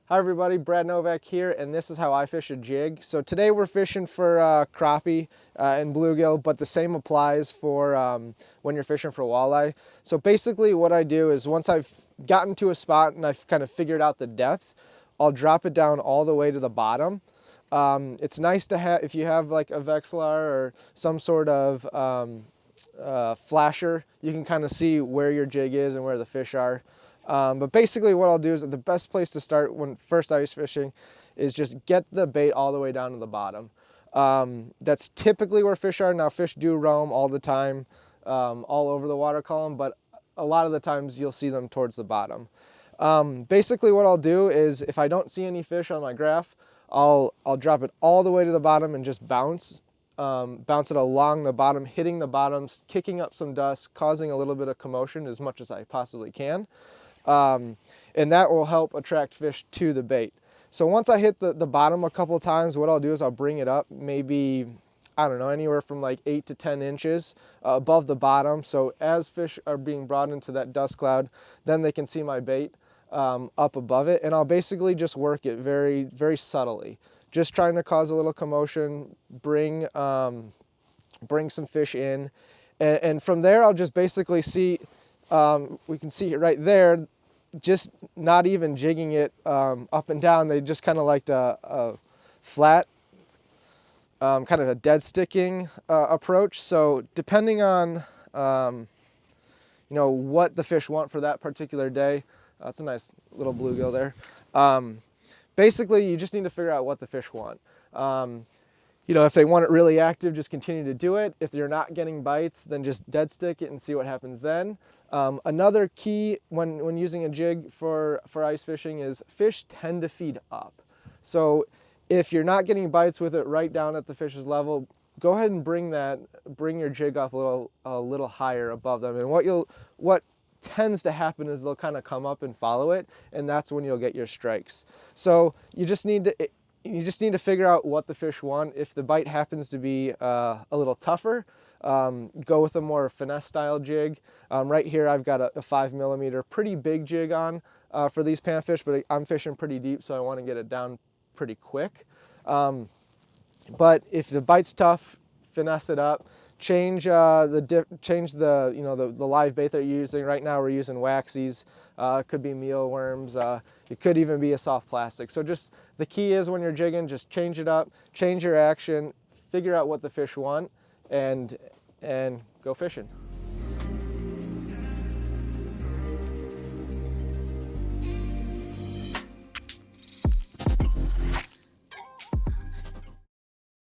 Hi everybody, Brad Novak here, and this is how I fish a jig. So today we're fishing for crappie and bluegill, but the same applies for when you're fishing for walleye. So basically what I do is once I've gotten to a spot and I've kind of figured out the depth, I'll drop it down all the way to the bottom. It's nice to have, if you have like a Vexilar or some sort of flasher, you can kind of see where your jig is and where the fish are. But basically what I'll do is the best place to start when first ice fishing is just get the bait all the way down to the bottom. That's typically where fish are. Now fish do roam all the time, all over the water column, but a lot of the times you'll see them towards the bottom. Basically what I'll do is if I don't see any fish on my graph, I'll drop it all the way to the bottom and just bounce it along the bottom, hitting the bottoms, kicking up some dust, causing a little bit of commotion as much as I possibly can. And that will help attract fish to the bait. So once I hit the bottom a couple of times, what I'll do is I'll bring it up maybe, I don't know, anywhere from like 8 to 10 inches above the bottom. So as fish are being brought into that dust cloud, then they can see my bait up above it. And I'll basically just work it very, very subtly. Just trying to cause a little commotion, bring some fish in. And from there, I'll just basically see, we can see it right there, just not even jigging it up and down. They just kind of liked a flat, kind of a dead sticking approach. So depending on what the fish want for that particular day, that's a nice little bluegill there. Basically, you just need to figure out what the fish want. If they want it really active, just continue to do it. If you're not getting bites, then just dead stick it and see what happens then. Another key when using a jig for ice fishing is fish tend to feed up. So if you're not getting bites with it right down at the fish's level, go ahead and bring your jig up a little higher above them. And what tends to happen is they'll kind of come up and follow it, and that's when you'll get your strikes. So you just need to figure out what the fish want. If the bite happens to be a little tougher, go with a more finesse style jig. Right here I've got a 5mm pretty big jig on for these panfish, but I'm fishing pretty deep, so I want to get it down pretty quick. But if the bite's tough, finesse it up. Change the live bait that you're using. Right now we're using waxies. It could be mealworms. It could even be a soft plastic. So just the key is when you're jigging, just change it up, change your action, figure out what the fish want, and go fishing.